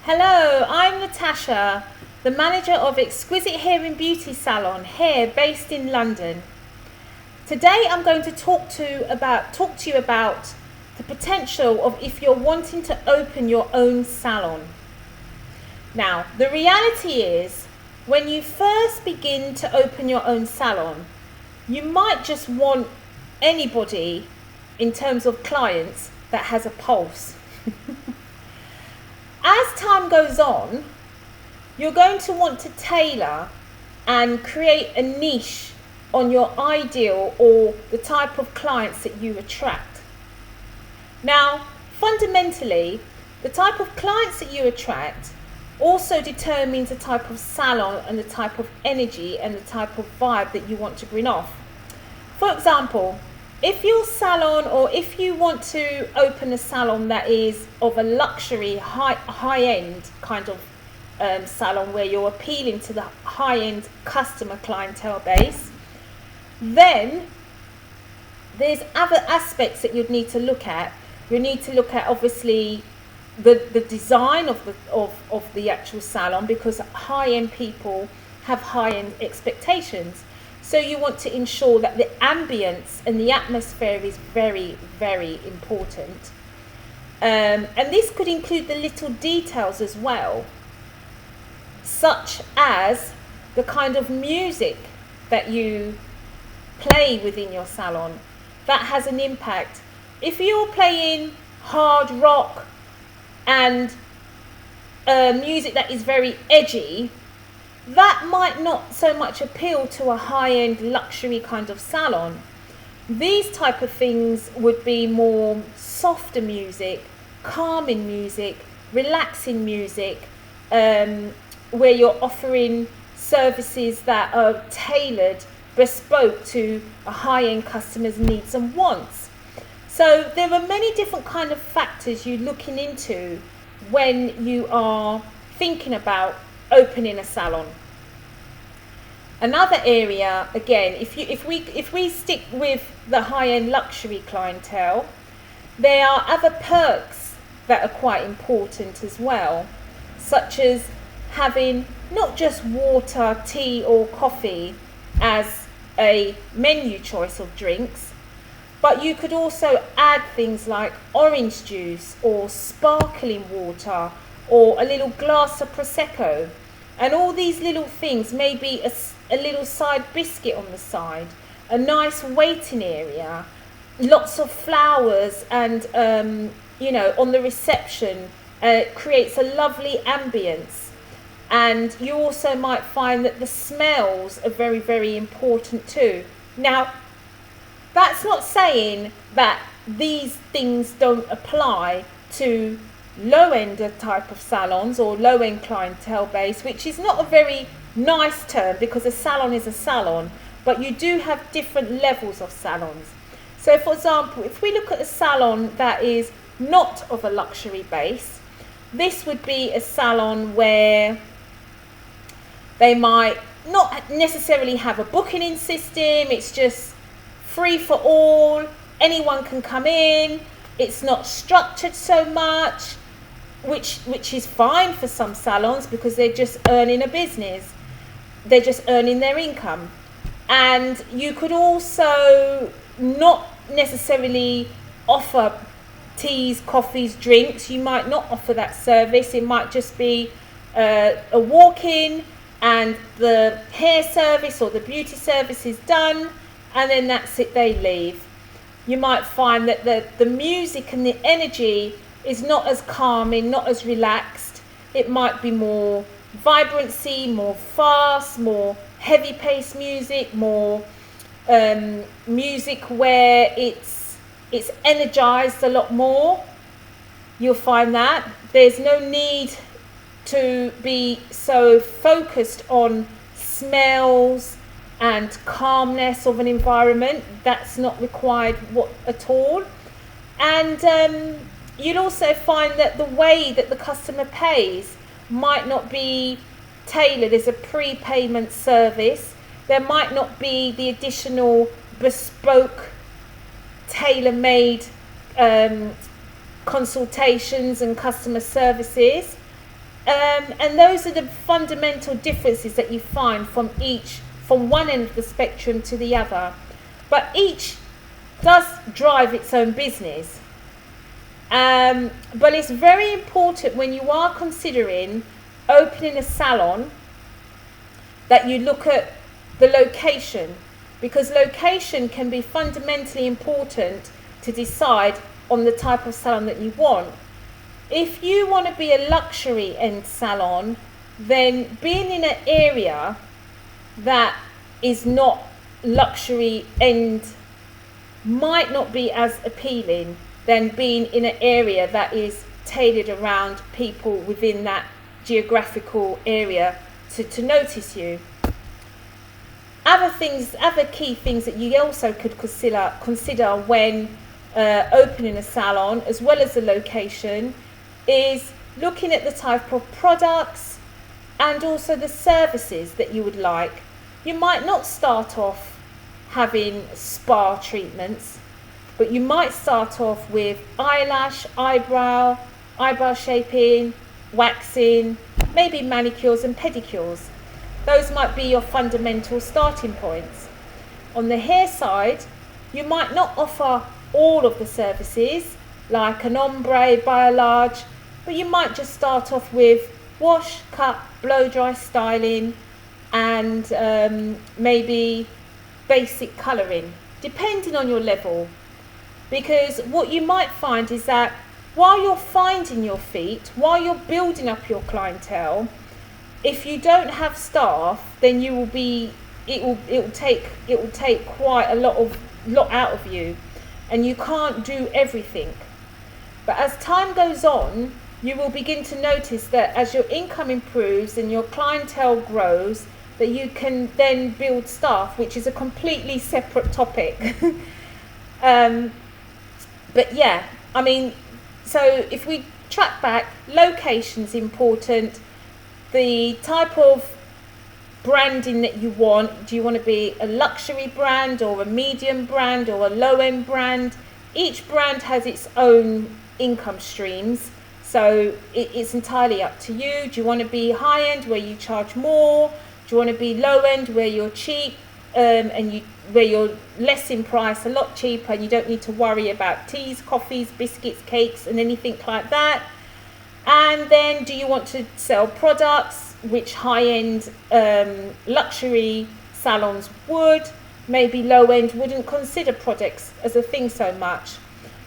Hello, I'm Natasha, the manager of Exquisite Hair and Beauty Salon here based in London. Today I'm going to talk to you about the potential of if you're wanting to open your own salon. Now, the reality is when you first begin to open your own salon, you might just want anybody in terms of clients that has a pulse. As time goes on, you're going to want to tailor and create a niche on your ideal or the type of clients that you attract. Now, fundamentally, the type of clients that you attract also determines the type of salon and the type of energy and the type of vibe that you want to bring off. For example, if your salon, or if you want to open a salon that is of a luxury, high-end kind of salon where you're appealing to the high-end customer clientele base, then there's other aspects that you'd need to look at. You need to look at obviously the design of the actual salon, because high-end people have high-end expectations. So you want to ensure that the ambience and the atmosphere is very, very important. And this could include the little details as well, such as the kind of music that you play within your salon. That has an impact. If you're playing hard rock and music that is very edgy, that might not so much appeal to a high-end luxury kind of salon. These type of things would be more softer music, calming music, relaxing music, where you're offering services that are tailored, bespoke to a high-end customer's needs and wants. So there are many different kind of factors you're looking into when you are thinking about opening a salon. Another area, again, if we stick with the high-end luxury clientele, there are other perks that are quite important as well, such as having not just water, tea or coffee as a menu choice of drinks, but you could also add things like orange juice or sparkling water or a little glass of Prosecco. And all these little things, maybe a little side biscuit on the side, a nice waiting area, lots of flowers, and on the reception, creates a lovely ambience. And you also might find that the smells are very, very important too. Now, that's not saying that these things don't apply to low-end type of salons or low-end clientele base, which is not a very nice term because a salon is a salon, but you do have different levels of salons. So for example, if we look at a salon that is not of a luxury base, this would be a salon where they might not necessarily have a booking system. It's just free for all, anyone can come in, it's not structured so much, which is fine for some salons because they're just earning a business, they're just earning their income. And you could also not necessarily offer teas, coffees, drinks. You might not offer that service. It might just be a walk-in and the hair service or the beauty service is done, and then that's it, they leave. You might find that the music and the energy is not as calming, not as relaxed. It might be more vibrancy, more fast, more heavy-paced music, more music where it's energized a lot more. You'll find that there's no need to be so focused on smells and calmness of an environment. That's not required at all. And you'll also find that the way that the customer pays might not be tailored as a prepayment service. There might not be the additional bespoke, tailor-made consultations and customer services. And those are the fundamental differences that you find from one end of the spectrum to the other. But each does drive its own business. But it's very important when you are considering opening a salon that you look at the location, because location can be fundamentally important to decide on the type of salon that you want. If you want to be a luxury end salon, then being in an area that is not luxury end might not be as appealing than being in an area that is tailored around people within that geographical area to notice you. Other key things that you also could consider when opening a salon, as well as the location, is looking at the type of products and also the services that you would like. You might not start off having spa treatments, but you might start off with eyelash, eyebrow shaping, waxing, maybe manicures and pedicures. Those might be your fundamental starting points. On the hair side, you might not offer all of the services like an ombre, balayage, but you might just start off with wash, cut, blow dry styling, and maybe basic colouring, depending on your level. Because what you might find is that while you're finding your feet, while you're building up your clientele, if you don't have staff, then it will take quite a lot out of you, and you can't do everything. But as time goes on, you will begin to notice that as your income improves and your clientele grows, that you can then build staff, which is a completely separate topic. But yeah, I mean, so if we track back, location's important. The type of branding that you want, do you want to be a luxury brand or a medium brand or a low-end brand? Each brand has its own income streams, so it's entirely up to you. Do you want to be high-end where you charge more? Do you want to be low-end where you're cheap where you're less in price, a lot cheaper, and you don't need to worry about teas, coffees, biscuits, cakes and anything like that? And then do you want to sell products which high-end luxury salons would? Maybe low-end wouldn't consider products as a thing so much.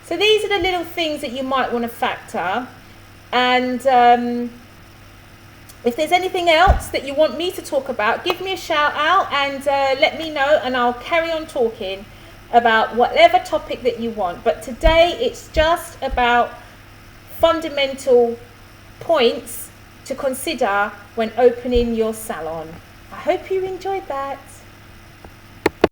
So these are the little things that you might want to factor. And if there's anything else that you want me to talk about, give me a shout out and let me know, and I'll carry on talking about whatever topic that you want. But today it's just about fundamental points to consider when opening your salon. I hope you enjoyed that.